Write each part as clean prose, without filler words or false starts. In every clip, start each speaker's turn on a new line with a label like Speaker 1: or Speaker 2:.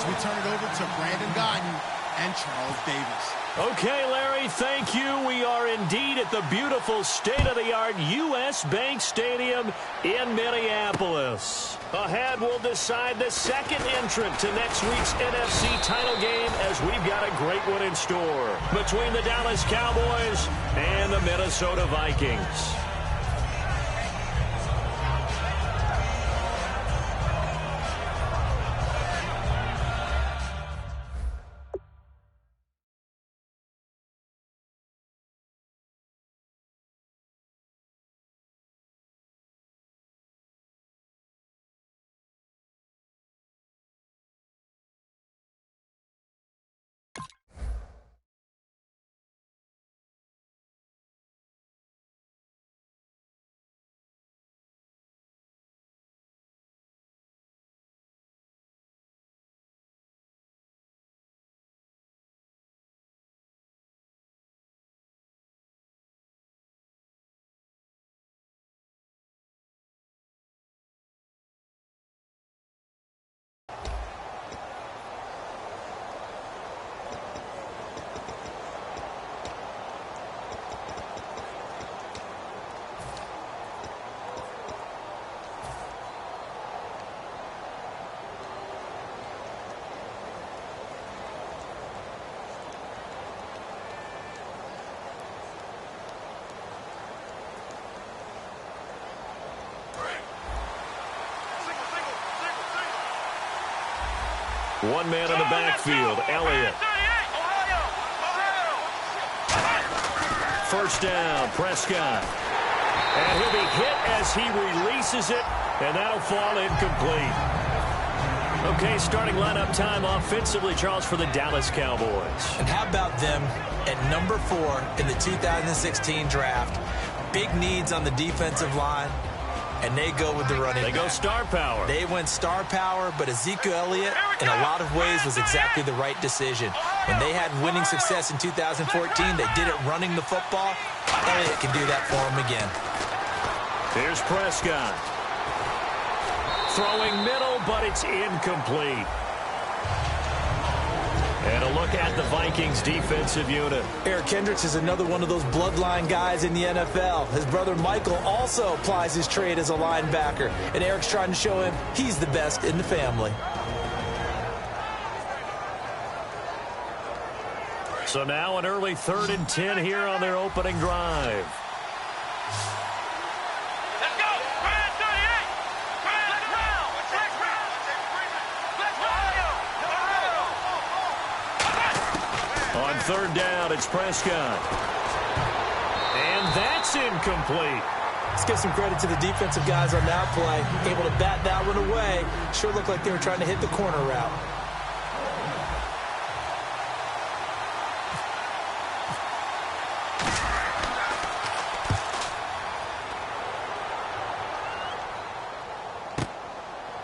Speaker 1: as we turn it over to Brandon Guyton and Charles Davis.
Speaker 2: Okay, Larry, thank you. We are indeed at the beautiful state-of-the-art U.S. Bank Stadium in Minneapolis. Ahead, we'll decide the second entrant to next week's NFC title game as we've got a great one in store between the Dallas Cowboys and the Minnesota Vikings. One man in the backfield, Elliott. First down, Prescott. And he'll be hit as he releases it, and that'll fall incomplete. Okay, starting lineup time offensively, Charles, for the Dallas Cowboys.
Speaker 3: And how about them at number 4 in the 2016 draft? Big needs on the defensive line. And they go with the running back.
Speaker 2: They go star power.
Speaker 3: They went star power, but Ezekiel Elliott, in a lot of ways, was exactly the right decision. When they had winning success in 2014, they did it running the football. Elliott can do that for them again.
Speaker 2: Here's Prescott. Throwing middle, but it's incomplete. And a look at the Vikings defensive unit.
Speaker 3: Eric Kendricks is another one of those bloodline guys in the NFL. His brother Michael also applies his trade as a linebacker. And Eric's trying to show him he's the best in the family.
Speaker 2: So now an early 3rd and 10 here on their opening drive. On 3rd down, it's Prescott. And that's incomplete.
Speaker 3: Let's give some credit to the defensive guys on that play. Able to bat that one away. Sure looked like they were trying to hit the corner route.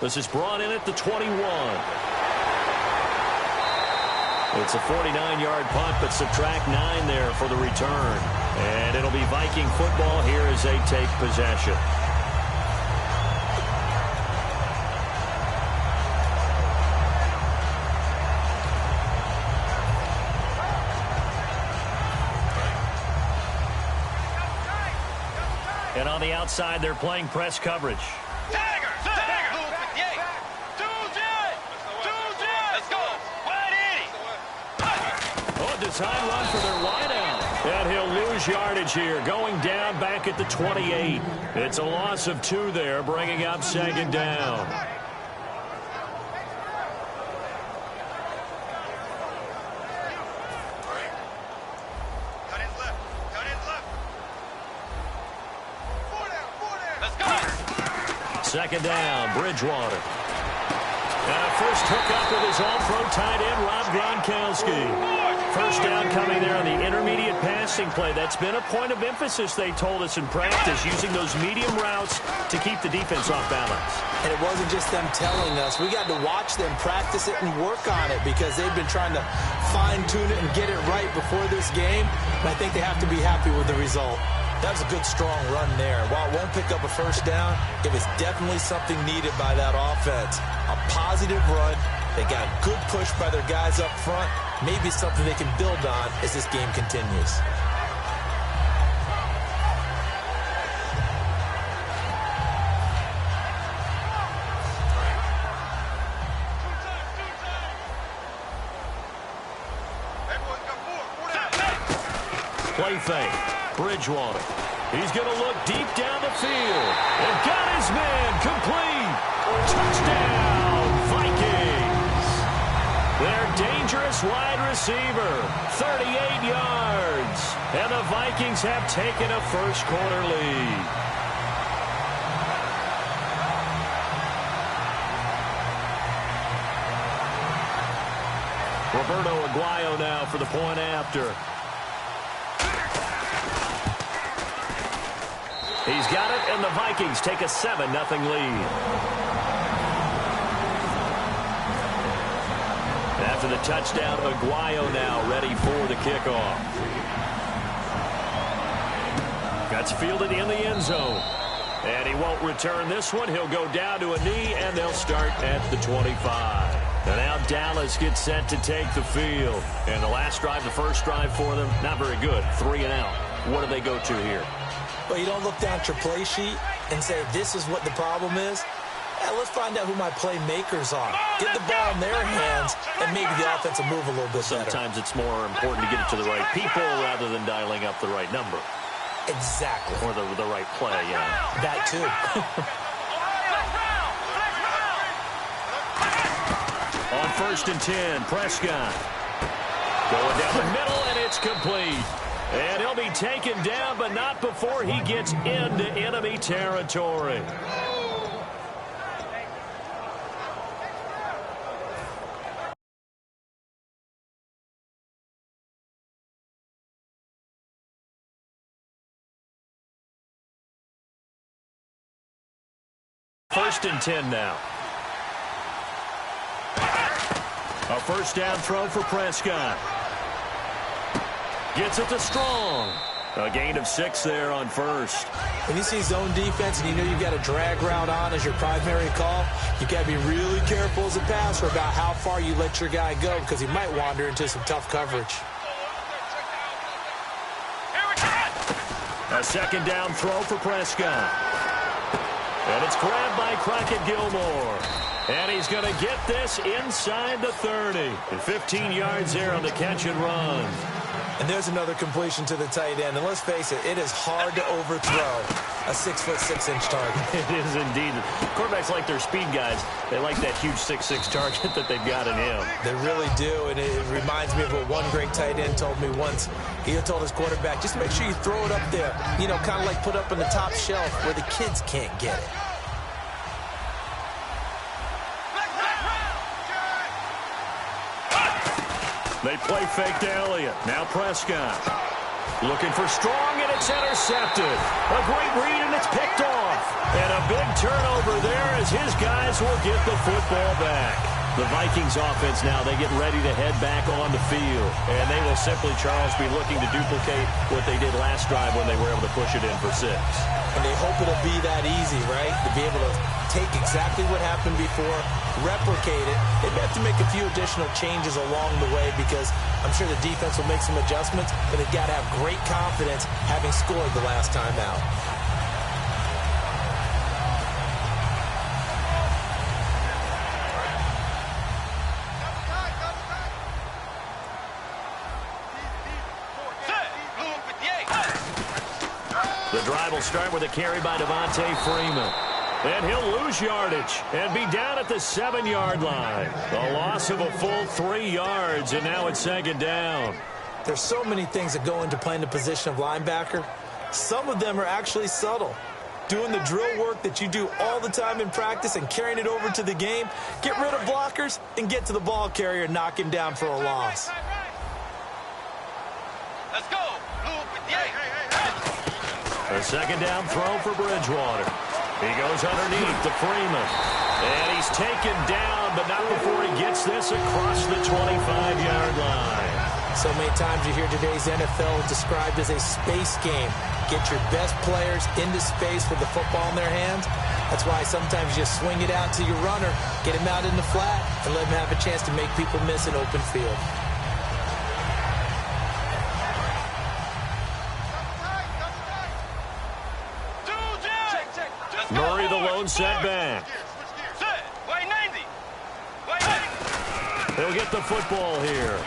Speaker 2: This is brought in at the 21. It's a 49-yard punt, but subtract 9 there for the return. And it'll be Viking football here as they take possession. And on the outside, they're playing press coverage. Design run for their wideout. And he'll lose yardage here, going down back at the 28. It's a loss of 2 there, bringing up 2nd down. Second down, Bridgewater. And a first hookup with his all-pro tight end, Rob Gronkowski. First down coming there on the intermediate passing play. That's been a point of emphasis, they told us in practice, using those medium routes to keep the defense off balance.
Speaker 3: And it wasn't just them telling us. We got to watch them practice it and work on it because they've been trying to fine-tune it and get it right before this game. And I think they have to be happy with the result. That was a good, strong run there. While it won't pick up a first down, it was definitely something needed by that offense. A positive run They got a good push by their guys up front. Maybe something they can build on as this game continues.
Speaker 2: Play fake. Bridgewater. He's going to look deep down the field. And got his man complete. Touchdown, Vikings. Their dangerous wide receiver, 38 yards. And the Vikings have taken a first-quarter lead. Roberto Aguayo now for the point after. He's got it, and the Vikings take a 7-0 lead. After the touchdown, Aguayo now ready for the kickoff. That's fielded in the end zone. And he won't return this one. He'll go down to a knee, and they'll start at the 25. And now Dallas gets set to take the field. And the last drive, the first drive for them, not very good. 3 and out. What do they go to here?
Speaker 3: Well, you don't look down at your play sheet and say, this is what the problem is. Let's find out who my playmakers are. Get the ball in their hands, and maybe the offense will move a little bit better.
Speaker 2: Sometimes it's more important to get it to the right people rather than dialing up the right number.
Speaker 3: Exactly.
Speaker 2: Or the right play, yeah.
Speaker 3: That, too.
Speaker 2: On 1st and 10, Prescott. Going down the middle, and it's complete. And he'll be taken down, but not before he gets into enemy territory. First and 10 now. A first down throw for Prescott. Gets it to Strong. A gain of 6 there on first.
Speaker 3: When you see zone defense and you know you've got a drag route on as your primary call, you got to be really careful as a passer about how far you let your guy go because he might wander into some tough coverage.
Speaker 2: A second down throw for Prescott. And it's grabbed by Crockett Gilmore. And he's going to get this inside the 30. And 15 yards there on the catch and run.
Speaker 3: And there's another completion to the tight end. And let's face it, it is hard to overthrow a 6'6" target.
Speaker 2: It is indeed. Quarterbacks like their speed guys. They like that huge 6'6" target that they've got in him.
Speaker 3: They really do. And it reminds me of what one great tight end told me once. He told his quarterback, just make sure you throw it up there. You know, kind of like put up on the top shelf where the kids can't get it.
Speaker 2: They play fake to Elliott. Now Prescott. Looking for Strong, and it's intercepted. A great read, and it's picked off. And a big turnover there as his guys will get the football back. The Vikings offense now, they get ready to head back on the field. And they will simply, Charles, be looking to duplicate what they did last drive when they were able to push it in for 6.
Speaker 3: And they hope it'll be that easy, right? To be able to take exactly what happened before, replicate it. They have to make a few additional changes along the way because I'm sure the defense will make some adjustments, but they've got to have great confidence having scored the last time out.
Speaker 2: The drive will start with a carry by Devontae Freeman. And he'll lose yardage and be down at the 7-yard line. A loss of a full 3 yards, and now it's 2nd down.
Speaker 3: There's so many things that go into playing the position of linebacker. Some of them are actually subtle. Doing the drill work that you do all the time in practice and carrying it over to the game. Get rid of blockers and get to the ball carrier and knock him down for a loss.
Speaker 4: Let's go.
Speaker 2: A 2nd down throw for Bridgewater. He goes underneath to Freeman. And he's taken down, but not before he gets this across the 25-yard line.
Speaker 3: So many times you hear today's NFL described as a space game. Get your best players into space with the football in their hands. That's why sometimes you just swing it out to your runner, get him out in the flat, and let him have a chance to make people miss an open field.
Speaker 2: Murray the lone setback. He'll get the football here.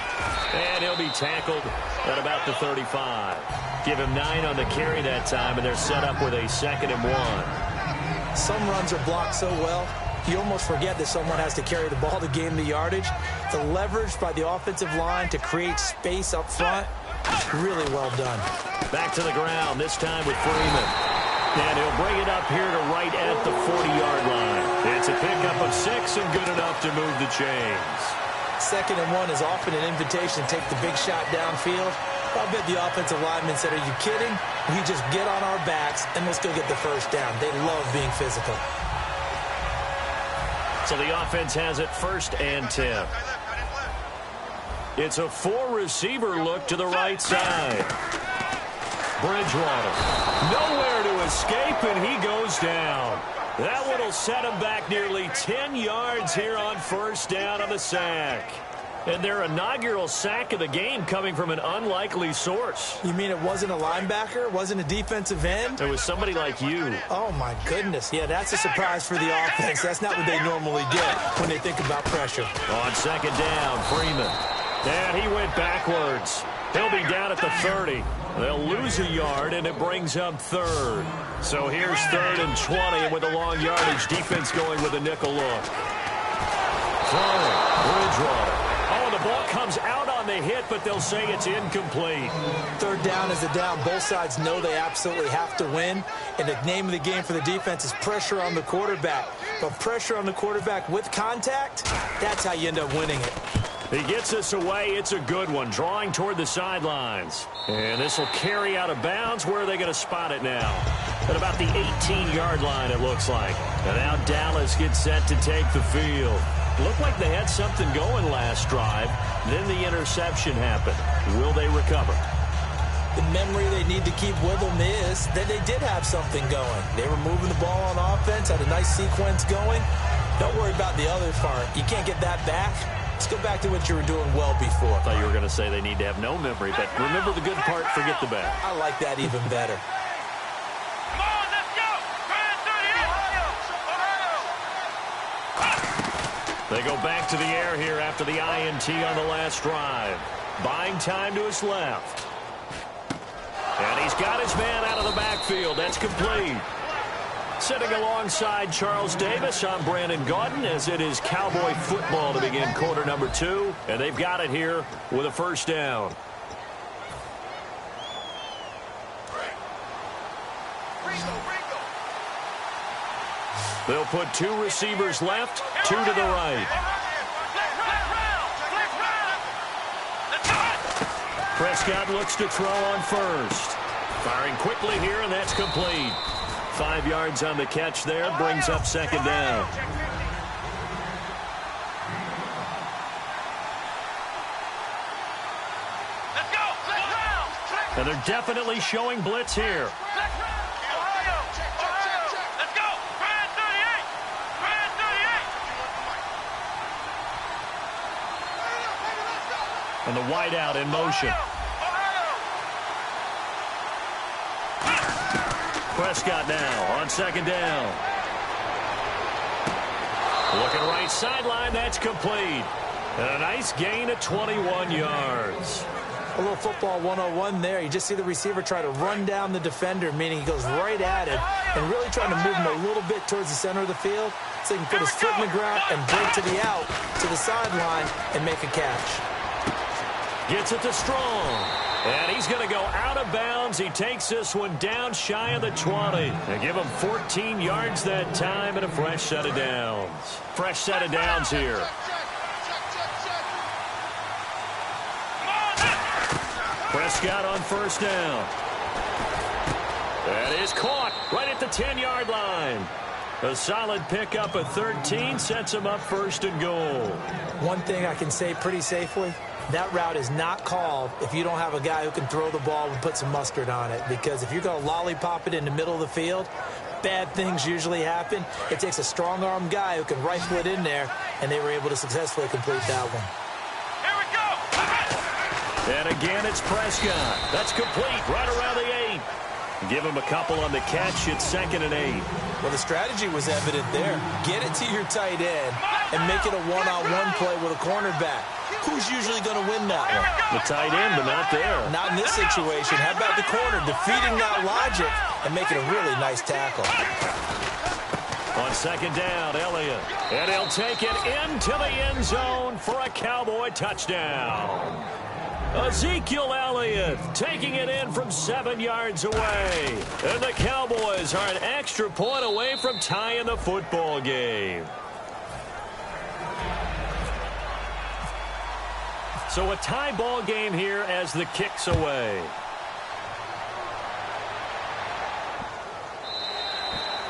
Speaker 2: And he'll be tackled at about the 35. Give him 9 on the carry that time, and they're set up with a 2nd and 1.
Speaker 3: Some runs are blocked so well, you almost forget that someone has to carry the ball to gain the yardage. The leverage by the offensive line to create space up front, really well done.
Speaker 2: Back to the ground, this time with Freeman. And he'll bring it up here to right at the 40-yard line. It's a pickup of 6 and good enough to move the chains.
Speaker 3: 2nd and 1 is often an invitation to take the big shot downfield. I bet the offensive lineman said, are you kidding? We just get on our backs and let's go get the first down. They love being physical.
Speaker 2: So the offense has it 1st and 10. It's a 4-receiver look to the right side. Bridgewater. Nowhere to escape, and he goes down. That one will set him back nearly 10 yards here on 1st down on the sack. And their inaugural sack of the game coming from an unlikely source.
Speaker 3: You mean it wasn't a linebacker? Wasn't a defensive end?
Speaker 2: It was somebody like you.
Speaker 3: Oh, my goodness. Yeah, that's a surprise for the offense. That's not what they normally get when they think about pressure.
Speaker 2: On 2nd down, Freeman. And he went backwards. He'll be down at the 30. They'll lose a yard, and it brings up 3rd. So here's 3rd and 20, and with a long yardage, defense going with a nickel look. Throwing, Bridgewater. Oh, the ball comes out on the hit, but they'll say it's incomplete.
Speaker 3: 3rd down is a down. Both sides know they absolutely have to win, and the name of the game for the defense is pressure on the quarterback. But pressure on the quarterback with contact, that's how you end up winning it.
Speaker 2: He gets this away. It's a good one, drawing toward the sidelines. And this will carry out of bounds. Where are they going to spot it now? At about the 18-yard line, it looks like. And now Dallas gets set to take the field. Looked like they had something going last drive. Then the interception happened. Will they recover?
Speaker 3: The memory they need to keep with them is that they did have something going. They were moving the ball on offense, had a nice sequence going. Don't worry about the other part. You can't get that back. Let's go back to what you were doing well before.
Speaker 2: I thought you were going to say they need to have no memory, but remember the good part, forget the bad.
Speaker 3: I like that even better.
Speaker 4: Come on, let's go!
Speaker 2: They go back to the air here after the INT on the last drive. Buying time to his left. And he's got his man out of the backfield. That's complete. Sitting alongside Charles Davis, I'm Brandon Gaudin, as it is Cowboy football to begin quarter number 2. And they've got it here with a 1st down. They'll put 2 receivers left, 2 to the right. Prescott looks to throw on 1st. Firing quickly here, and that's complete. 5 yards on the catch there, brings up 2nd down. And they're definitely showing blitz here. And the wideout in motion. Prescott now on 2nd down. Looking right sideline, that's complete. And a nice gain of 21 yards.
Speaker 3: A little football 101 there. You just see the receiver try to run down the defender, meaning he goes right at it, and really trying to move him a little bit towards the center of the field so he can put his foot in the ground and break to the out, to the sideline, and make a catch.
Speaker 2: Gets it to Strong. And he's going to go out of bounds. He takes this one down shy of the 20. And give him 14 yards that time and a fresh set of downs. Fresh set of downs here. Prescott on 1st down. That is caught right at the 10-yard line. A solid pickup of 13 sets him up 1st and goal.
Speaker 3: One thing I can say pretty safely, that route is not called if you don't have a guy who can throw the ball and put some mustard on it. Because if you're going to lollipop it in the middle of the field, bad things usually happen. It takes a strong-arm guy who can rifle it in there, and they were able to successfully complete that one.
Speaker 4: Here we go.
Speaker 2: And again, it's Prescott. That's complete right around the 8. Give him a couple on the catch. It's 2nd and 8.
Speaker 3: Well, the strategy was evident there. Get it to your tight end and make it a one-on-one play with a cornerback. Who's usually going to win that one?
Speaker 2: The tight end, but not there.
Speaker 3: Not in this situation. How about the corner defeating that logic and making a really nice tackle?
Speaker 2: On 2nd down, Elliott. And he'll take it into the end zone for a Cowboy touchdown. Ezekiel Elliott taking it in from 7 yards away. And the Cowboys are an extra point away from tying the football game. So a tie ball game here as the kick's away.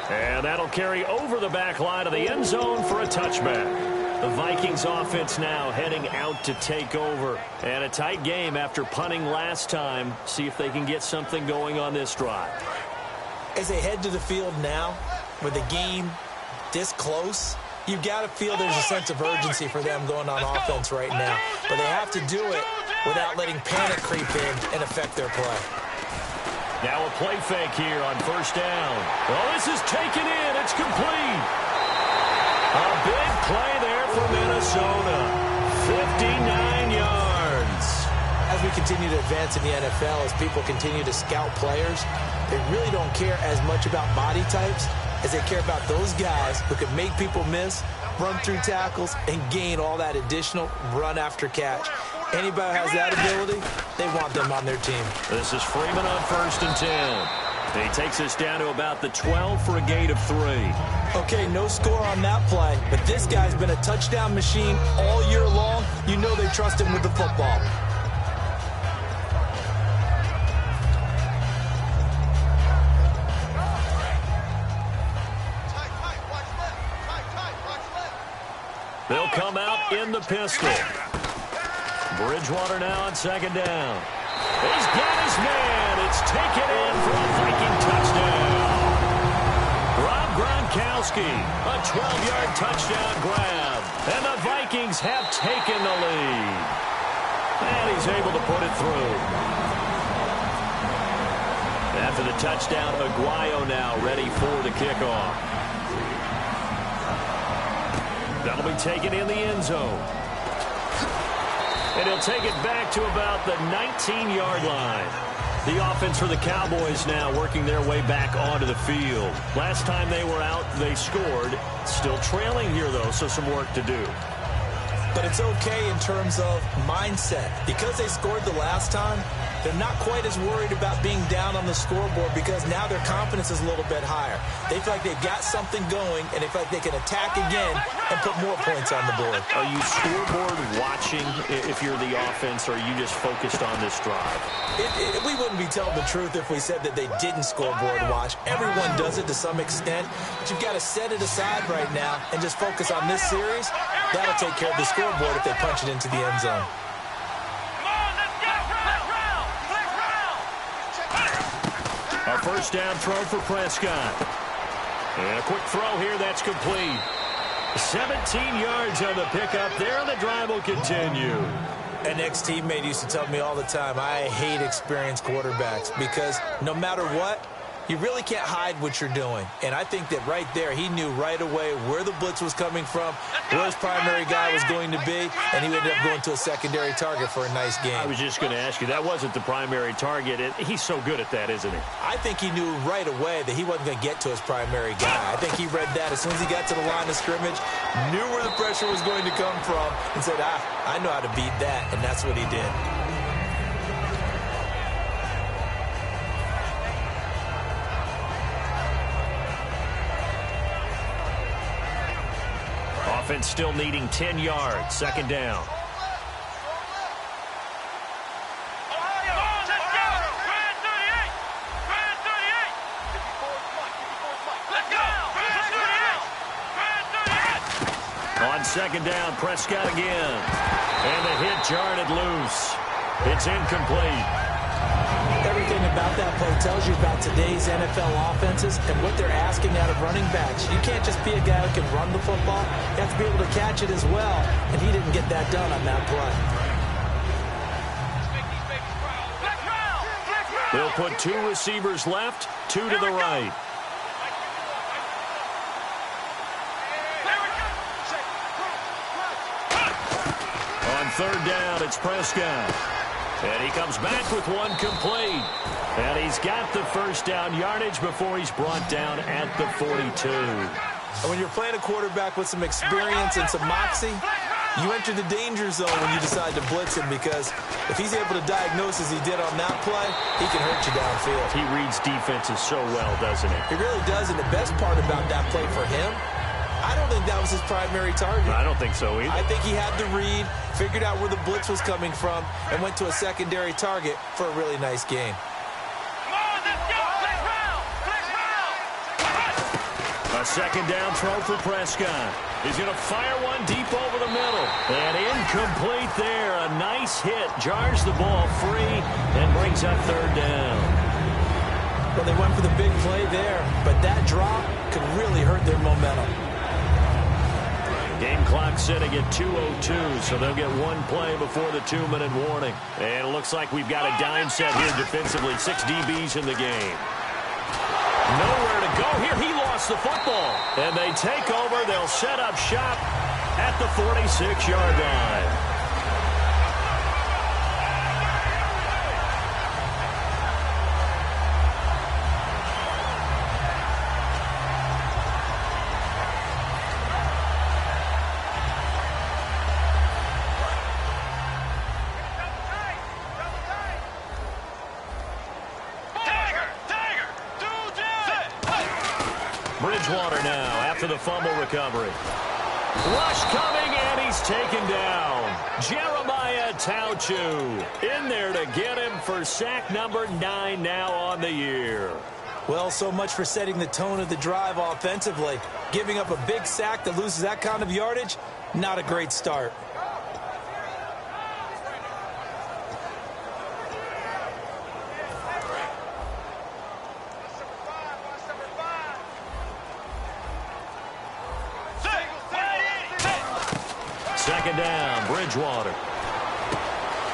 Speaker 2: And that'll carry over the back line of the end zone for a touchback. The Vikings offense now heading out to take over. And a tight game after punting last time. See if they can get something going on this drive.
Speaker 3: As they head to the field now, with the game this close, you've got to feel there's a sense of urgency for them going on offense right now. But they have to do it without letting panic creep in and affect their play.
Speaker 2: Now a play fake here on 1st down. Well, this is taken in. It's complete. A big play there for Minnesota. 59 yards.
Speaker 3: As we continue to advance in the NFL, as people continue to scout players, they really don't care as much about body types as they care about those guys who can make people miss, run through tackles, and gain all that additional run after catch. Anybody who has that ability, they want them on their team.
Speaker 2: This is Freeman on 1st and 10. He takes us down to about the 12 for a gain of 3.
Speaker 3: Okay, no score on that play, but this guy's been a touchdown machine all year long. You know they trust him with the football.
Speaker 2: They'll come out in the pistol. Bridgewater now on 2nd down. He's got his man. It's taken in for a Viking touchdown. Rob Gronkowski, a 12-yard touchdown grab. And the Vikings have taken the lead. And he's able to put it through. After the touchdown, Aguayo now ready for the kickoff. That'll be taken in the end zone. And he'll take it back to about the 19-yard line. The offense for the Cowboys now working their way back onto the field. Last time they were out, they scored. Still trailing here, though, so some work to do.
Speaker 3: But it's okay in terms of mindset. Because they scored the last time, they're not quite as worried about being down on the scoreboard because now their confidence is a little bit higher. They feel like they've got something going, and they feel like they can attack again and put more points on the board.
Speaker 2: Are you scoreboard watching if you're the offense, or are you just focused on this drive?
Speaker 3: We wouldn't be telling the truth if we said that they didn't scoreboard watch. Everyone does it to some extent, but you've got to set it aside right now and just focus on this series. That'll take care of the scoreboard if they punch it into the end zone.
Speaker 2: A 1st down throw for Prescott. And a quick throw here, that's complete. 17 yards on the pickup there, and the drive will continue.
Speaker 3: An ex-teammate used to tell me all the time, I hate experienced quarterbacks because no matter what, you really can't hide what you're doing. And I think that right there, he knew right away where the blitz was coming from, where his primary guy was going to be, and he ended up going to a secondary target for a nice game.
Speaker 2: I was just going to ask you, that wasn't the primary target. He's so good at that, isn't he?
Speaker 3: I think he knew right away that he wasn't going to get to his primary guy. I think he read that as soon as he got to the line of scrimmage, knew where the pressure was going to come from, and said, I know how to beat that, and that's what he did.
Speaker 2: Offense still needing 10 yards. 2nd down. On 2nd down, Prescott again. And the hit jarred it loose. It's incomplete.
Speaker 3: Everything about that play tells you about today's NFL offenses and what they're asking out of running backs. You can't just be a guy who can run the football. You have to be able to catch it as well, and he didn't get that done on that play.
Speaker 2: They'll put 2 receivers left, 2 to the right. On third down, it's Prescott. And he comes back with 1 complete. And he's got the first down yardage before he's brought down at the 42.
Speaker 3: And when you're playing a quarterback with some experience and some moxie, you enter the danger zone when you decide to blitz him, because if he's able to diagnose as he did on that play, he can hurt you downfield.
Speaker 2: He reads defenses so well, doesn't he?
Speaker 3: He really does, and the best part about that play for him, I don't think that was his primary target.
Speaker 2: I don't think so either.
Speaker 3: I think he had the read, figured out where the blitz was coming from, and went to a secondary target for a really nice game.
Speaker 4: Come on, let's go! Click round! Click round!
Speaker 2: A second down throw for Prescott. He's going to fire one deep over the middle. And incomplete there. A nice hit. Jars the ball free and brings up third down.
Speaker 3: Well, they went for the big play there, but that drop could really hurt their momentum.
Speaker 2: Game clock sitting at 2:02, so they'll get 1 play before the 2-minute warning. And it looks like we've got a dime set here defensively. 6 DBs in the game. Nowhere to go here. He lost the football. And they take over. They'll set up shop at the 46-yard line. Bridgewater now after the fumble recovery. Rush coming, and he's taken down. Jeremiah Tauchu in there to get him for sack number 9 now on the year.
Speaker 3: Well, so much for setting the tone of the drive offensively. Giving up a big sack that loses that kind of yardage, not a great start.
Speaker 2: Second down, Bridgewater.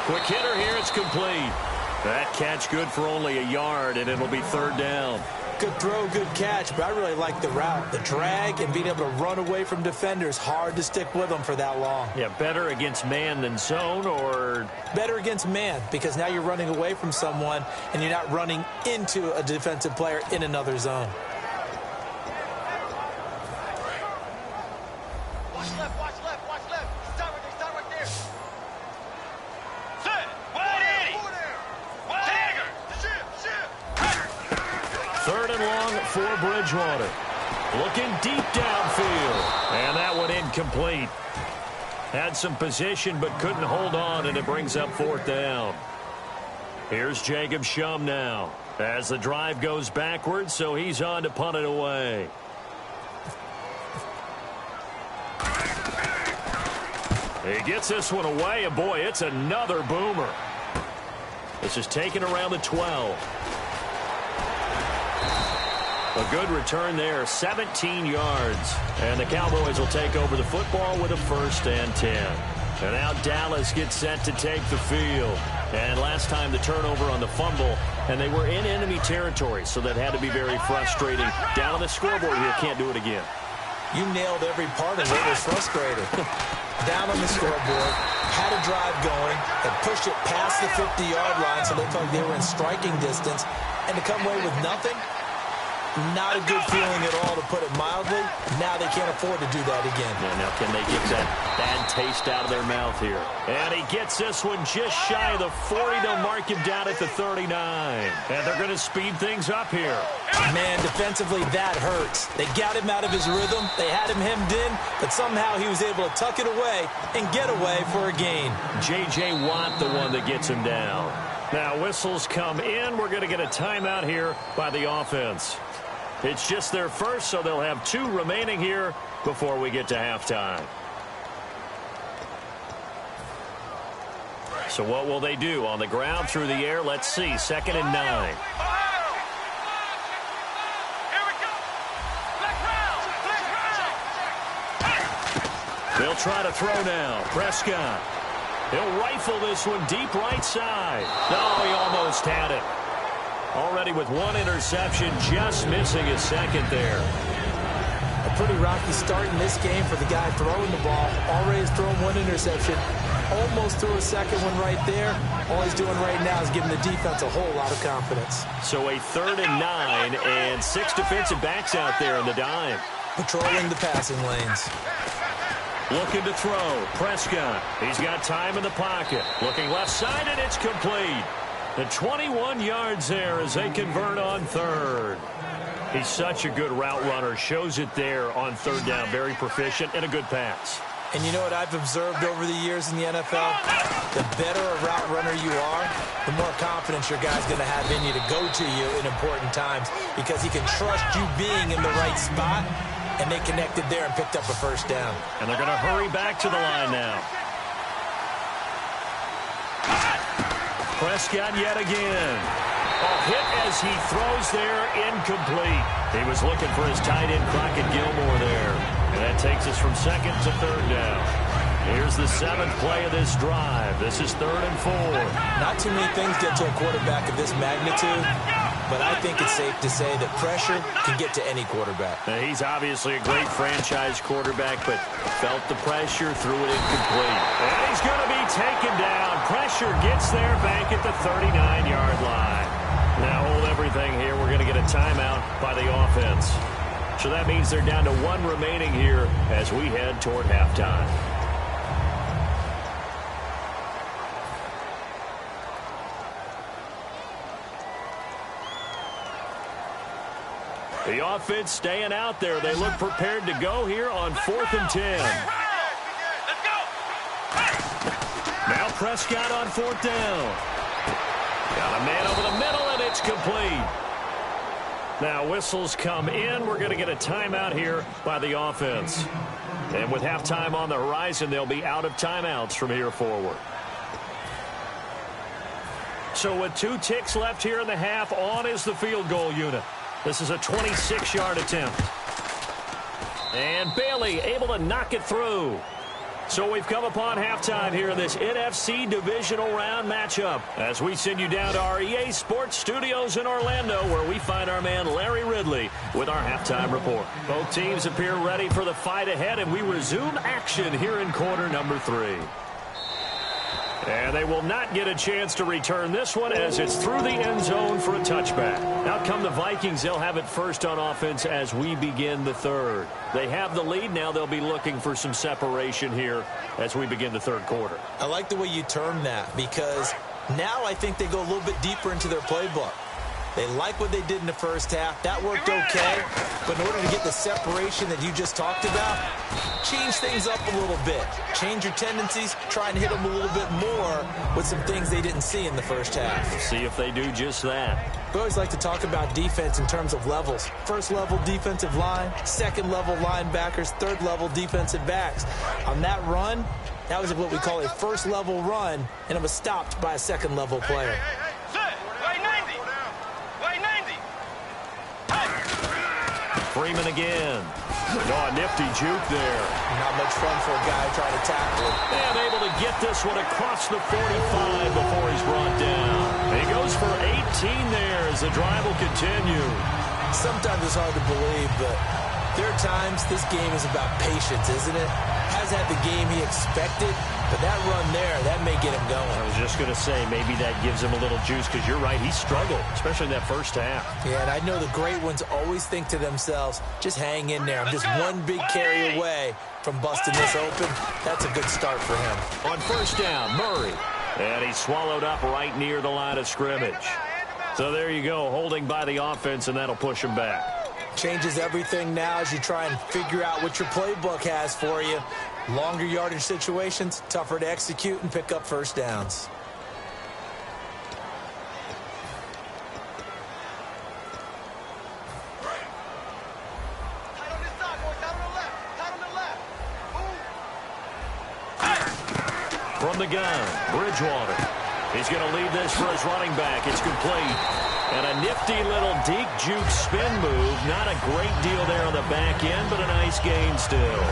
Speaker 2: Quick hitter here, it's complete. That catch good for only a yard, and it'll be third down.
Speaker 3: Good throw, good catch, but I really like the route. The drag and being able to run away from defenders, hard to stick with them for that long.
Speaker 2: Yeah, better against man than zone, or?
Speaker 3: Better against man, because now you're running away from someone, and you're not running into a defensive player in another zone.
Speaker 4: Watch left, watch left, watch left. Stop right there. Sit. Wide 80. Wide.
Speaker 2: Third and long for Bridgewater. Looking deep downfield. And that one incomplete. Had some position but couldn't hold on, and it brings up fourth down. Here's Jacob Shum now as the drive goes backwards, so he's on to punt it away. He gets this one away, and boy, it's another boomer. This is taken around the 12. A good return there, 17 yards. And the Cowboys will take over the football with a 1st and 10. And now Dallas gets set to take the field. And last time the turnover on the fumble, and they were in enemy territory, so that had to be very frustrating. Down on the scoreboard here, can't do it again.
Speaker 3: You nailed every part of what was frustrating. Down on the scoreboard, had a drive going, and pushed it past the 50-yard line so they felt like they were in striking distance. And to come away with nothing, not a good feeling at all, to put it mildly. Now they can't afford to do that again.
Speaker 2: Yeah, now can they get that bad taste out of their mouth here? And he gets this one just shy of the 40. They'll mark him down at the 39. And they're going to speed things up here.
Speaker 3: Man, defensively, that hurts. They got him out of his rhythm. They had him hemmed in, but somehow he was able to tuck it away and get away for a gain.
Speaker 2: J.J. Watt, the one that gets him down. Now, whistles come in. We're going to get a timeout here by the offense. It's just their first, so they'll have 2 remaining here before we get to halftime. So what will they do? On the ground, through the air, let's see. 2nd and 9. They'll try to throw now. Prescott. He'll rifle this one deep right side. No, he almost had it. Already with 1 interception, just missing his 2nd there.
Speaker 3: A pretty rocky start in this game for the guy throwing the ball. Already has thrown 1 interception. Almost threw a 2nd one right there. All he's doing right now is giving the defense a whole lot of confidence.
Speaker 2: So a 3rd and 9 and 6 defensive backs out there in the dime.
Speaker 3: Patrolling the passing lanes.
Speaker 2: Looking to throw. Prescott. He's got time in the pocket. Looking left side, and it's complete. The 21 yards there as they convert on 3rd. He's such a good route runner. Shows it there on 3rd down. Very proficient and a good pass.
Speaker 3: And you know what I've observed over the years in the NFL? The better a route runner you are, the more confidence your guy's going to have in you to go to you in important times because he can trust you being in the right spot. And they connected there and picked up a 1st down.
Speaker 2: And they're going to hurry back to the line now. Prescott yet again. A hit as he throws there, incomplete. He was looking for his tight end, Crockett Gilmore there. And that takes us from 2nd to 3rd down. Here's the 7th play of this drive. This is 3rd and 4.
Speaker 3: Not too many things get to a quarterback of this magnitude, but I think it's safe to say that pressure can get to any quarterback.
Speaker 2: Now, he's obviously a great franchise quarterback, but felt the pressure, threw it incomplete. And he's going to be taken down. Pressure gets there back at the 39-yard line. Now hold everything here. We're going to get a timeout by the offense. So that means they're down to 1 remaining here as we head toward halftime. The offense staying out there. They look prepared to go here on 4th and 10. Now Prescott on 4th down. Got a man over the middle, and it's complete. Now whistles come in. We're going to get a timeout here by the offense. And with halftime on the horizon, they'll be out of timeouts from here forward. So with 2 ticks left here in the half, on is the field goal unit. This is a 26-yard attempt. And Bailey able to knock it through. So we've come upon halftime here in this NFC divisional round matchup as we send you down to our EA Sports Studios in Orlando where we find our man Larry Ridley with our halftime report. Both teams appear ready for the fight ahead, and we resume action here in quarter number 3. And they will not get a chance to return this one as it's through the end zone for a touchback. Out come the Vikings. They'll have it first on offense as we begin the 3rd. They have the lead. Now they'll be looking for some separation here as we begin the 3rd quarter.
Speaker 3: I like the way you term that because now I think they go a little bit deeper into their playbook. They like what they did in the first half. That worked okay. But in order to get the separation that you just talked about, change things up a little bit. Change your tendencies. Try and hit them a little bit more with some things they didn't see in the first half.
Speaker 2: See if they do just that.
Speaker 3: We always like to talk about defense in terms of levels. 1st level defensive line, 2nd level linebackers, 3rd level defensive backs. On that run, that was what we call a 1st level run, and it was stopped by a 2nd level player.
Speaker 2: Freeman again. Oh, a nifty juke there.
Speaker 3: Not much fun for a guy trying to tackle it.
Speaker 2: And able to get this one across the 45 before he's brought down. He goes for 18 there as the drive will continue.
Speaker 3: Sometimes it's hard to believe, but there are times this game is about patience, isn't it? Hasn't had the game he expected, but that run there, that may get him going.
Speaker 2: I was just going to say, maybe that gives him a little juice because you're right, he struggled, especially in that first half.
Speaker 3: Yeah, and I know the great ones always think to themselves, just hang in there. I'm just one big carry away from busting this open. That's a good start for him.
Speaker 2: On 1st down, Murray. And he's swallowed up right near the line of scrimmage. So there you go, holding by the offense, and that'll push him back.
Speaker 3: Changes everything now as you try and figure out what your playbook has for you. Longer yardage situations, tougher to execute and pick up 1st downs.
Speaker 2: From the gun. Bridgewater. He's going to leave this for his running back. It's complete. And a nifty little deke juke spin move. Not a great deal there on the back end, but a nice gain still.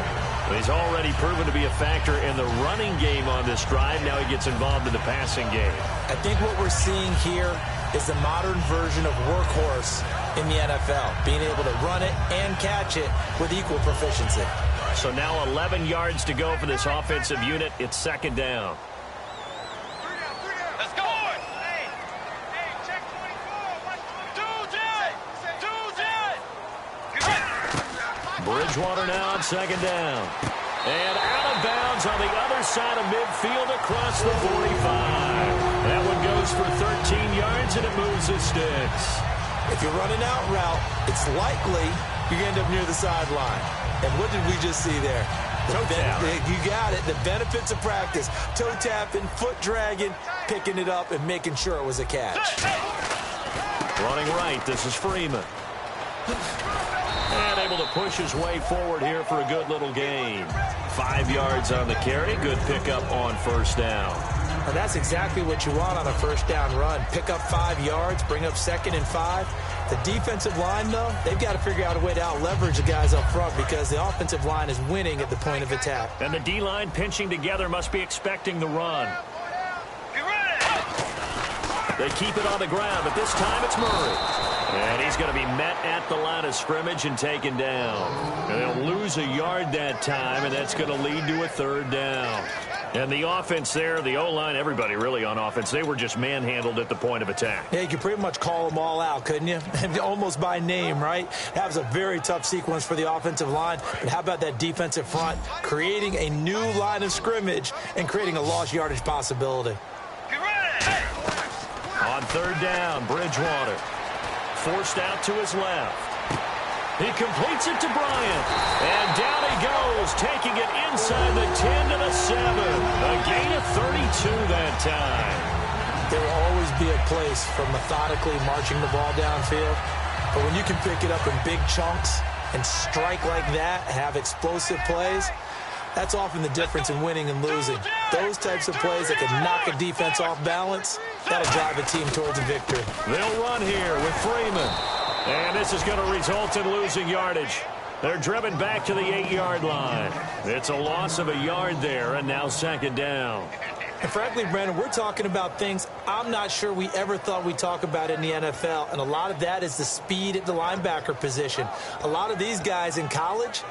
Speaker 2: He's already proven to be a factor in the running game on this drive. Now he gets involved in the passing game.
Speaker 3: I think what we're seeing here is the modern version of workhorse in the NFL, being able to run it and catch it with equal proficiency.
Speaker 2: So now 11 yards to go for this offensive unit. It's second down.
Speaker 4: Let's go! Hey, check 24.
Speaker 2: Bridgewater now on second down. And out of bounds on the other side of midfield across the 45. That one goes for 13 yards, and it moves the sticks.
Speaker 3: If you're running out route, it's likely you're going to end up near the sideline. And what did we just see there?
Speaker 2: Toe tap.
Speaker 3: You got it. The benefits of practice. Toe tapping, foot dragging, picking it up, and making sure it was a catch.
Speaker 2: Running right, this is Freeman. And able to push his way forward here for a good little gain. 5 yards on the carry. Good pickup on first down.
Speaker 3: And that's exactly what you want on a first down run. Pick up 5 yards, bring up 2nd and 5. The defensive line, though, they've got to figure out a way to out-leverage the guys up front because the offensive line is winning at the point of attack.
Speaker 2: And the D-line pinching together must be expecting the run. They keep it on the ground, but this time it's Murray. And he's going to be met at the line of scrimmage and taken down. And they'll lose a yard that time, and that's going to lead to a third down. And the offense there, the O-line, everybody really on offense, they were just manhandled at the point of attack.
Speaker 3: Yeah, you could pretty much call them all out, couldn't you? Almost by name, right? That was a very tough sequence for the offensive line. But how about that defensive front creating a new line of scrimmage and creating a lost yardage possibility?
Speaker 2: On third down, Bridgewater. Forced out to his left. He completes it to Bryant. And down he goes, taking it inside the 10 to the 7. A gain of 32 that time.
Speaker 3: There will always be a place for methodically marching the ball downfield. But when you can pick it up in big chunks and strike like that, have explosive plays, that's often the difference in winning and losing. Those types of plays that can knock a defense off balance, that'll drive a team towards a victory.
Speaker 2: They'll run here with Freeman. And this is going to result in losing yardage. They're driven back to the 8-yard line. It's a loss of a yard there, and now second down.
Speaker 3: And frankly, Brandon, we're talking about things I'm not sure we ever thought we'd talk about in the NFL, and a lot of that is the speed at the linebacker position. A lot of these guys in college,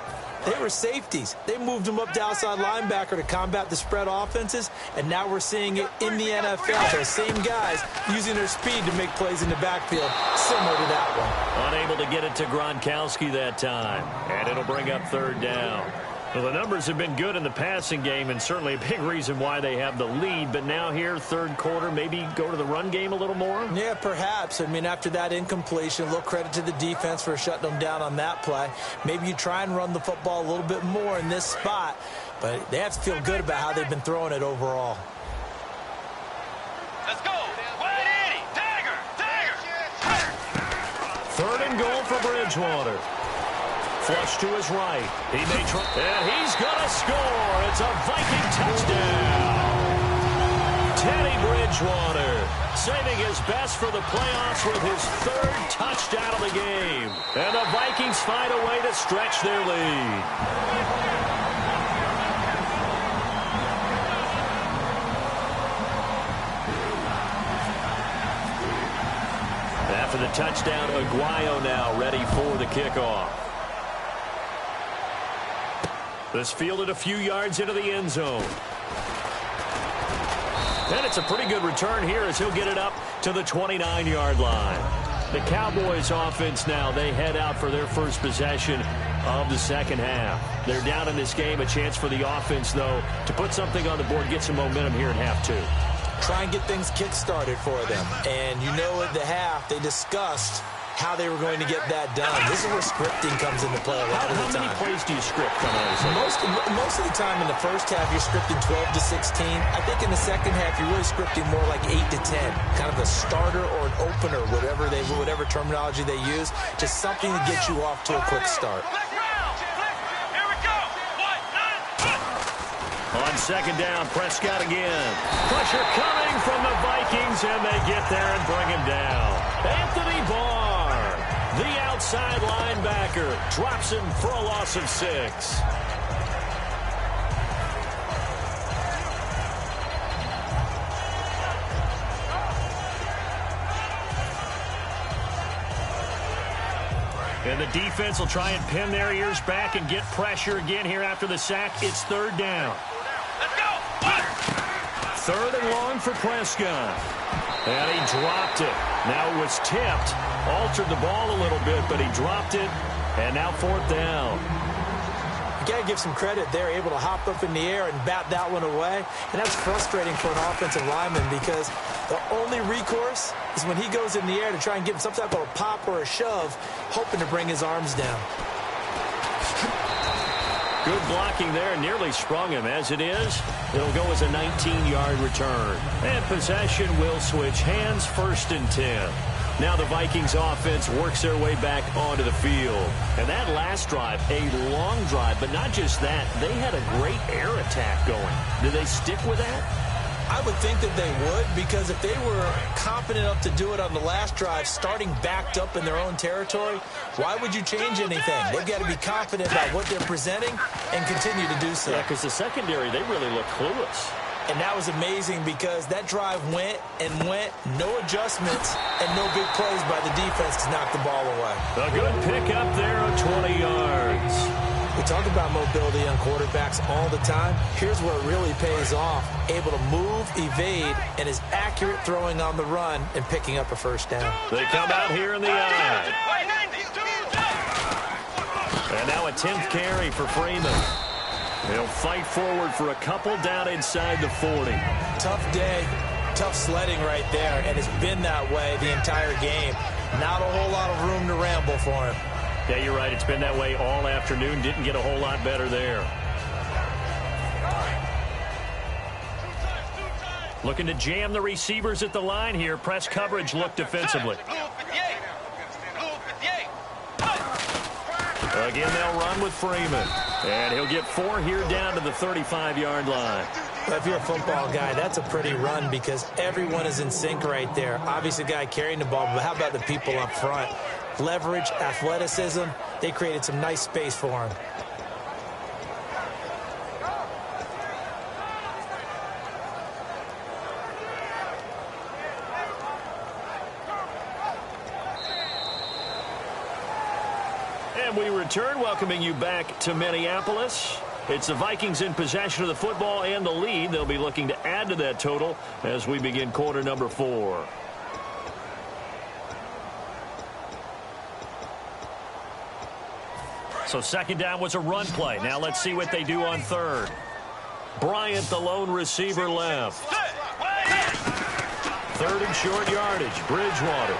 Speaker 3: they were safeties. They moved them up to outside linebacker to combat the spread offenses, and now we're seeing it in the NFL. Those same guys using their speed to make plays in the backfield, similar to that one.
Speaker 2: Unable to get it to Gronkowski that time, and it'll bring up third down. Well, the numbers have been good in the passing game, and certainly a big reason why they have the lead. But now here, third quarter, maybe go to the run game a little more?
Speaker 3: Yeah, perhaps. I mean, after that incompletion, a little credit to the defense for shutting them down on that play. Maybe you try and run the football a little bit more in this spot. But they have to feel good about how they've been throwing it overall.
Speaker 4: Let's go. Wide Eddie. Dagger.
Speaker 2: Third and goal for Bridgewater. Flush to his right. He may try, and he's going to score. It's a Viking touchdown. Teddy Bridgewater saving his best for the playoffs with his third touchdown of the game. And the Vikings find a way to stretch their lead. After the touchdown, Aguayo now ready for the kickoff. This fielded a few yards into the end zone. And it's a pretty good return here as he'll get it up to the 29-yard line. The Cowboys offense now, they head out for their first possession of the second half. They're down in this game. A chance for the offense, though, to put something on the board, get some momentum here in half two.
Speaker 3: Try and get things kick-started for them. And you know at the half, they discussed how they were going to get that done. This is where scripting comes into play a lot of the time.
Speaker 2: How many plays do you script coming out of
Speaker 3: Most of the time in the first half, you're scripting 12 to 16. I think in the second half, you're really scripting more like 8 to 10. Kind of a starter or an opener, whatever terminology they use. Just something to get you off to a quick start.
Speaker 2: On On second down, Prescott again. Pressure coming from the Vikings, and they get there and bring him down. Anthony Barr, the outside linebacker, drops him for a loss of 6. And the defense will try and pin their ears back and get pressure again here after the sack. It's third down.
Speaker 4: Let's go.
Speaker 2: Third and long for Prescott. And he dropped it. Now it was tipped. Altered the ball a little bit, but he dropped it. And now fourth down.
Speaker 3: You got to give some credit. They're able to hop up in the air and bat that one away. And that's frustrating for an offensive lineman because the only recourse is when he goes in the air to try and give him some type of a pop or a shove, hoping to bring his arms down.
Speaker 2: Good blocking there. Nearly sprung him. As it is, it'll go as a 19-yard return. And possession will switch hands, first and 10. Now the Vikings offense works their way back onto the field. And that last drive, a long drive, but not just that. They had a great air attack going. Do they stick with that?
Speaker 3: I would think that they would, because if they were confident enough to do it on the last drive, starting backed up in their own territory, why would you change anything? They've got to be confident about what they're presenting and continue to do so.
Speaker 2: Yeah, because the secondary, they really look clueless.
Speaker 3: And that was amazing because that drive went and went, no adjustments, and no big plays by the defense to knock the ball away.
Speaker 2: A good pickup there of 20 yards.
Speaker 3: We talk about mobility on quarterbacks all the time. Here's where it really pays off. Able to move, evade, and is accurate throwing on the run and picking up a first down.
Speaker 2: They come out here in the eye. And now a 10th carry for Freeman. He'll fight forward for a couple down inside the 40.
Speaker 3: Tough day, tough sledding right there, and it's been that way the entire game. Not a whole lot of room to ramble for him.
Speaker 2: Yeah, you're right. It's been that way all afternoon. Didn't get a whole lot better there. Looking to jam the receivers at the line here. Press coverage look defensively. Again, they'll run with Freeman. And he'll get 4 here down to the 35-yard line.
Speaker 3: If you're a football guy, that's a pretty run because everyone is in sync right there. Obviously, the guy carrying the ball, but how about the people up front? Leverage, athleticism, they created some nice space for him.
Speaker 2: And we return, welcoming you back to Minneapolis. It's the Vikings in possession of the football and the lead. They'll be looking to add to that total as we begin quarter number 4. So second down was a run play. Now let's see what they do on third. Bryant, the lone receiver, left. Third and short yardage. Bridgewater.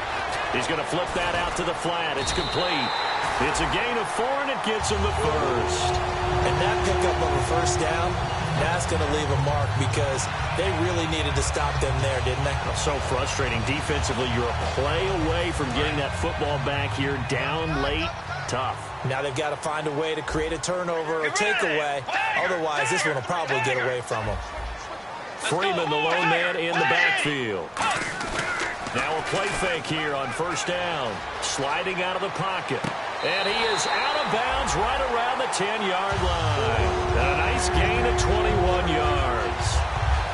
Speaker 2: He's going to flip that out to the flat. It's complete. It's a gain of 4, and it gets him the first.
Speaker 3: And that pickup of a first down, that's going to leave a mark because they really needed to stop them there, didn't they?
Speaker 2: So frustrating. Defensively, you're a play away from getting that football back here down late. Tough.
Speaker 3: Now they've got to find a way to create a turnover or takeaway. Otherwise, this one will probably get away from them.
Speaker 2: Freeman, the lone man in the backfield. Now a play fake here on first down. Sliding out of the pocket. And he is out of bounds right around the 10-yard line. A nice gain of 21 yards.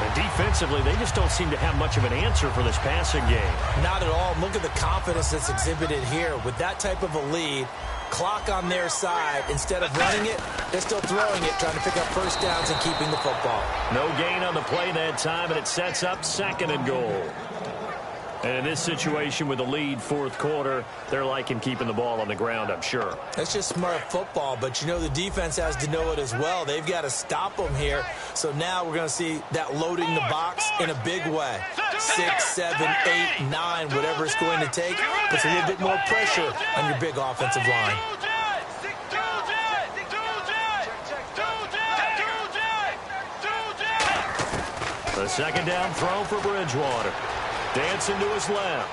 Speaker 2: And defensively, they just don't seem to have much of an answer for this passing game.
Speaker 3: Not at all. Look at the confidence that's exhibited here. With that type of a lead, clock on their side, instead of running it, they're still throwing it, trying to pick up first downs and keeping the football.
Speaker 2: No gain on the play that time, and it sets up second and goal. And in this situation with the lead, fourth quarter, they're liking keeping the ball on the ground, I'm sure.
Speaker 3: That's just smart football, but you know the defense has to know it as well. They've got to stop them here. So now we're going to see that loading the box in a big way. 6, 7, 8, 9, whatever it's going to take. Puts a little bit more pressure on your big offensive line.
Speaker 2: The second down throw for Bridgewater. Dancing to his left.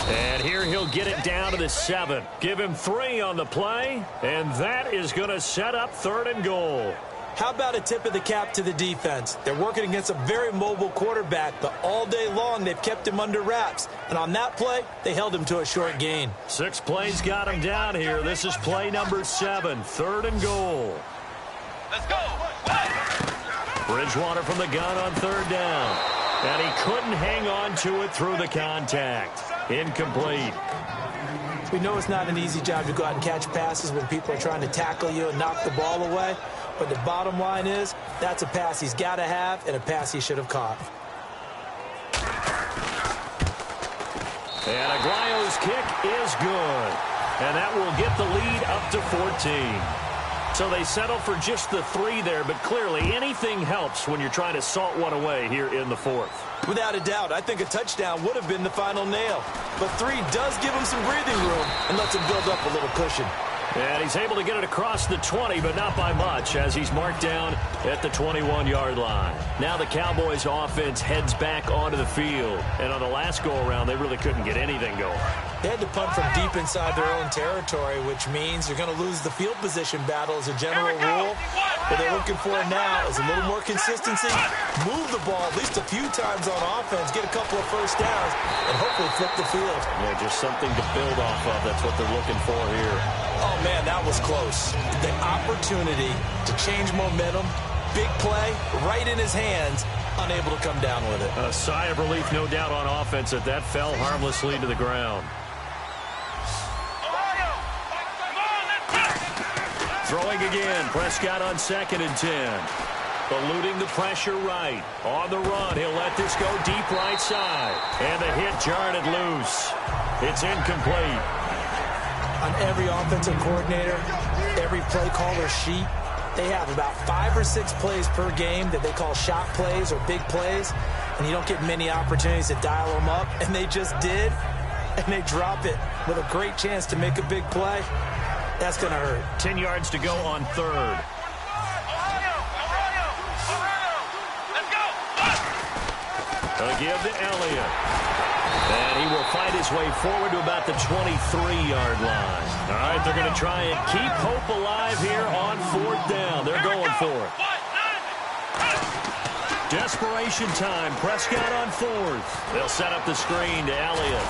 Speaker 2: And here he'll get it down to the 7. Give him 3 on the play, and that is going to set up 3rd and goal.
Speaker 3: How about a tip of the cap to the defense? They're working against a very mobile quarterback, but all day long they've kept him under wraps. And on that play, they held him to a short gain.
Speaker 2: 6 plays got him down here. This is play number 7, 3rd and goal.
Speaker 4: Let's go.
Speaker 2: Bridgewater from the gun on 3rd down. And he couldn't hang on to it through the contact. Incomplete.
Speaker 3: We know it's not an easy job to go out and catch passes when people are trying to tackle you and knock the ball away. But the bottom line is, that's a pass he's got to have and a pass he should have caught.
Speaker 2: And Aguayo's kick is good. And that will get the lead up to 14. So they settle for just the 3 there, but clearly anything helps when you're trying to salt one away here in the 4th.
Speaker 3: Without a doubt, I think a touchdown would have been the final nail. But 3 does give him some breathing room and lets him build up a little cushion.
Speaker 2: And he's able to get it across the 20, but not by much, as he's marked down at the 21-yard line. Now the Cowboys' offense heads back onto the field. And on the last go-around, they really couldn't get anything going.
Speaker 3: They had to punt from deep inside their own territory, which means you're going to lose the field position battle as a general rule. What they're looking for now is a little more consistency, move the ball at least a few times on offense, get a couple of first downs, and hopefully flip the field.
Speaker 2: Yeah, just something to build off of. That's what they're looking for here.
Speaker 3: Oh, man, that was close. The opportunity to change momentum, big play, right in his hands, unable to come down with it.
Speaker 2: A sigh of relief, no doubt, on offense that fell harmlessly to the ground. Throwing again, Prescott on 2nd and 10. Eluding the pressure right. On the run, he'll let this go deep right side. And the hit jarred it loose. It's incomplete.
Speaker 3: On every offensive coordinator, every play caller sheet, they have about 5 or 6 plays per game that they call shot plays or big plays, and you don't get many opportunities to dial them up, and they just did, and they drop it with a great chance to make a big play. That's going to hurt.
Speaker 2: 10 yards to go on 3rd. A give to Elliott. And he will fight his way forward to about the 23-yard line. All right, they're going to try and keep hope alive here on 4th down. They're going for it. Desperation time. Prescott on 4th. They'll set up the screen to Elliott.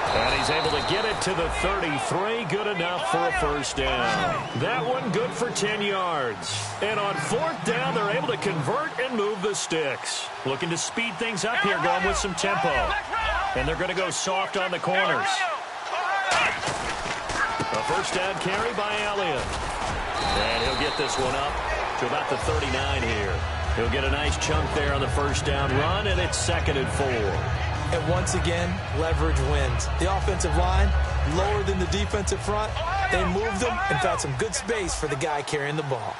Speaker 2: And he's able to get it to the 33. Good enough for a first down. That one good for 10 yards. And on 4th down, they're able to convert and move the sticks. Looking to speed things up here, going with some tempo. And they're going to go soft on the corners. A first down carry by Elliott. And he'll get this one up to about the 39 here. He'll get a nice chunk there on the first down run, and it's 2nd and 4.
Speaker 3: And once again, leverage wins. The offensive line, lower than the defensive front. They moved them and found some good space for the guy carrying the ball.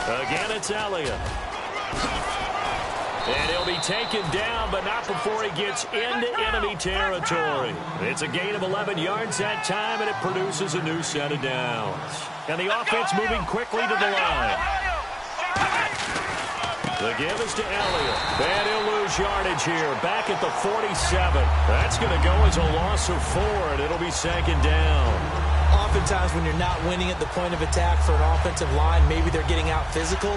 Speaker 2: Again, it's Elliott. And he'll be taken down, but not before he gets into enemy territory. It's a gain of 11 yards that time, and it produces a new set of downs. And the offense moving quickly to the line. The give is to Elliott. And he'll lose yardage here, back at the 47. That's going to go as a loss of 4, and it'll be 2nd down.
Speaker 3: Oftentimes when you're not winning at the point of attack for an offensive line, maybe they're getting out physical.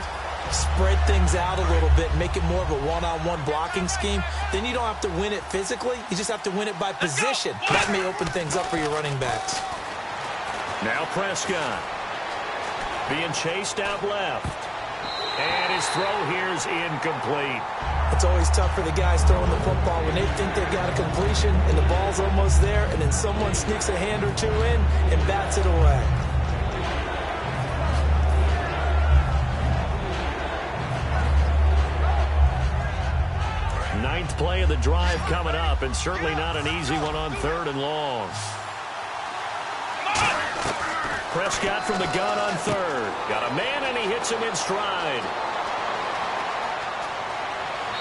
Speaker 3: Spread things out a little bit, make it more of a one-on-one blocking scheme. Then you don't have to win it physically. You just have to win it by position. That may open things up for your running backs.
Speaker 2: Now Prescott being chased out left. And his throw here is incomplete.
Speaker 3: It's always tough for the guys throwing the football when they think they've got a completion and the ball's almost there, and then someone sneaks a hand or two in and bats it away.
Speaker 2: Ninth play of the drive coming up, and certainly not an easy one on 3rd and long. Prescott from the gun on 3rd. Got a man, and he hits him in stride.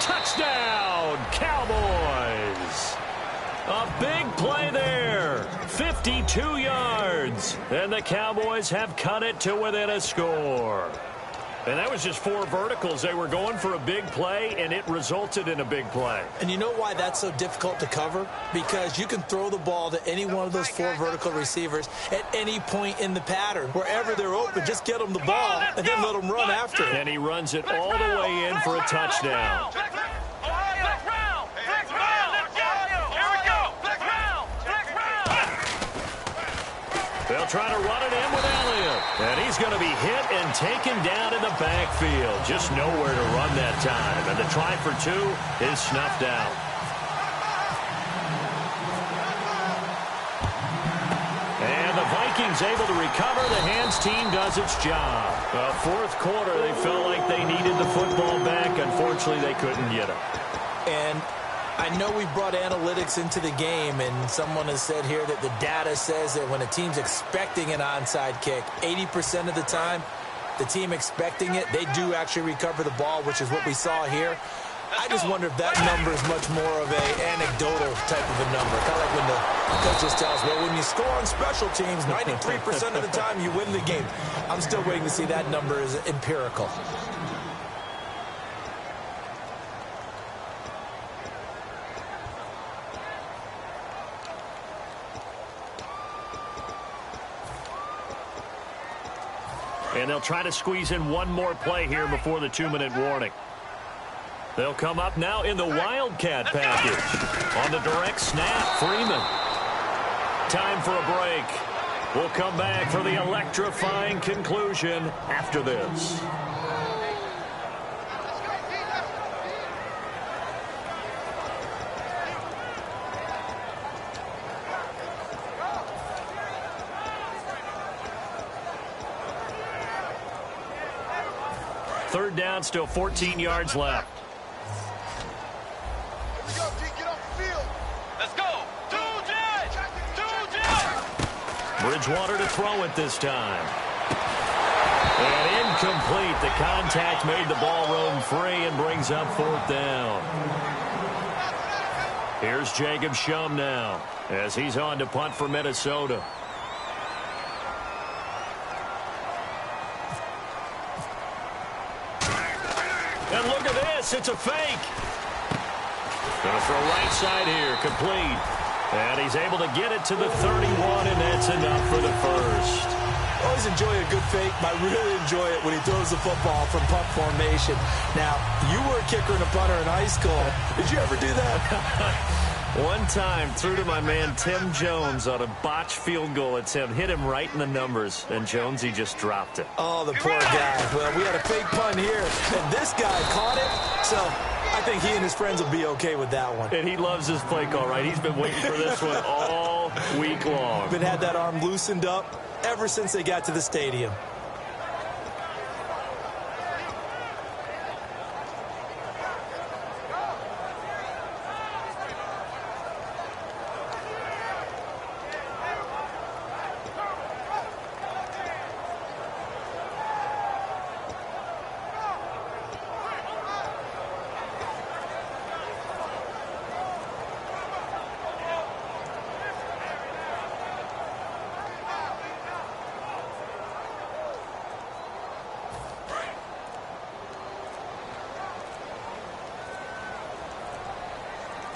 Speaker 2: Touchdown, Cowboys! A big play there. 52 yards. And the Cowboys have cut it to within a score. And that was just 4 verticals. They were going for a big play, and it resulted in a big play.
Speaker 3: And you know why that's so difficult to cover? Because you can throw the ball to any one of those 4 vertical receivers at any point in the pattern. Wherever they're open, just get them the ball and then let them run after it.
Speaker 2: And he runs it all the way in for a touchdown. They'll try to run it in with Elliott. And he's going to be hit and taken down in the backfield. Just nowhere to run that time. And the try for 2 is snuffed out. And the Vikings able to recover. The hands team does its job. Fourth quarter, they felt like they needed the football back. Unfortunately, they couldn't get it.
Speaker 3: And I know we brought analytics into the game, and someone has said here that the data says that when a team's expecting an onside kick, 80% of the time, the team expecting it, they do actually recover the ball, which is what we saw here. I just wonder if that number is much more of an anecdotal type of a number. Kind of like when the coach just tells, well, when you score on special teams, 93% of the time you win the game. I'm still waiting to see that number is empirical.
Speaker 2: And they'll try to squeeze in one more play here before the 2-minute warning. They'll come up now in the Wildcat package. On the direct snap, Freeman. Time for a break. We'll come back for the electrifying conclusion after this. Third down, still 14 yards left.
Speaker 4: Let's go.
Speaker 2: Bridgewater to throw it this time. And incomplete. The contact made the ball roam free and brings up 4th down. Here's Jacob Shum now as he's on to punt for Minnesota. And look at this. It's a fake. Going to throw right side here. Complete. And he's able to get it to the 31, and that's enough for the first.
Speaker 3: Always enjoy a good fake, but I really enjoy it when he throws the football from punt formation. Now, you were a kicker and a punter in high school. Did you ever do that?
Speaker 2: One time, threw to my man Tim Jones on a botched field goal attempt. Hit him right in the numbers, and Jonesy just dropped it.
Speaker 3: Oh, the poor guy. Well, we had a fake punt here, and this guy caught it, so I think he and his friends will be okay with that one.
Speaker 2: And he loves his play call, right? He's been waiting for this one all week long.
Speaker 3: Been had that arm loosened up ever since they got to the stadium.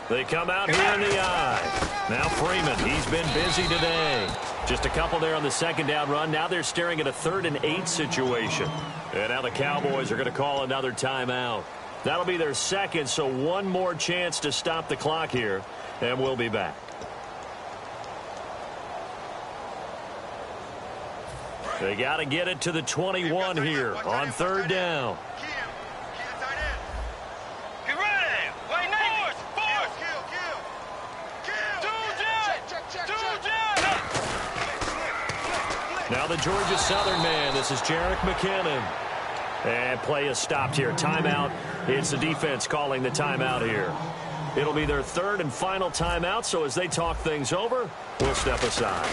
Speaker 2: They come out here in the eye. Now Freeman, he's been busy today. Just a couple there on the second down run. Now they're staring at a 3rd and 8 situation. And now the Cowboys are going to call another timeout. That'll be their second, so one more chance to stop the clock here. And we'll be back. They got to get it to the 21 here on 3rd down. Now the Georgia Southern man. This is Jerick McKinnon. And play is stopped here. Timeout. It's the defense calling the timeout here. It'll be their 3rd and final timeout, so as they talk things over, we'll step aside.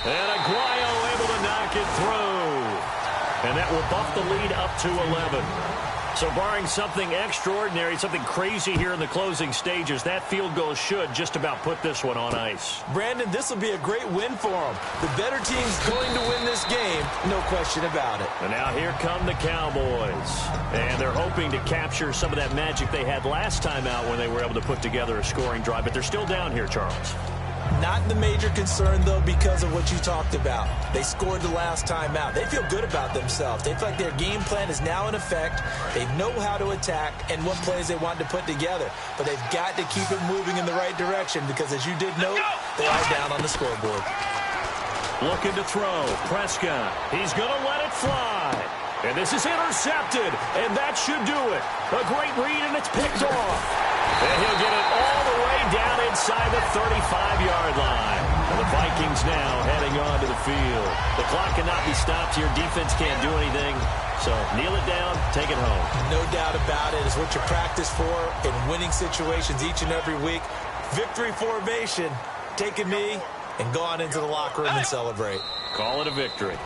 Speaker 2: And Aguayo able to knock it through. And that will bump the lead up to 11. So barring something extraordinary, something crazy here in the closing stages, that field goal should just about put this one on ice.
Speaker 3: Brandon, this will be a great win for them. The better team's going to win this game No question about it.
Speaker 2: And now here come the Cowboys. And they're hoping to capture some of that magic they had last time out when they were able to put together a scoring drive. But they're still down here, Charles.
Speaker 3: Not the major concern, though, because of what you talked about. They scored the last time out. They feel good about themselves. They feel like their game plan is now in effect. They know how to attack and what plays they want to put together. But they've got to keep it moving in the right direction because, as you did note, they are down on the scoreboard.
Speaker 2: Looking to throw. Prescott. He's going to let it fly. And this is intercepted. And that should do it. A great read, and it's picked off. And he'll get it all the way down inside the 35-yard line. And the Vikings now heading on to the field. The clock cannot be stopped. Your defense can't do anything. So kneel it down, take it home.
Speaker 3: No doubt about it. It's what you practice for in winning situations each and every week. Victory formation. Take a knee and go on into the locker room and celebrate.
Speaker 2: Call it a victory.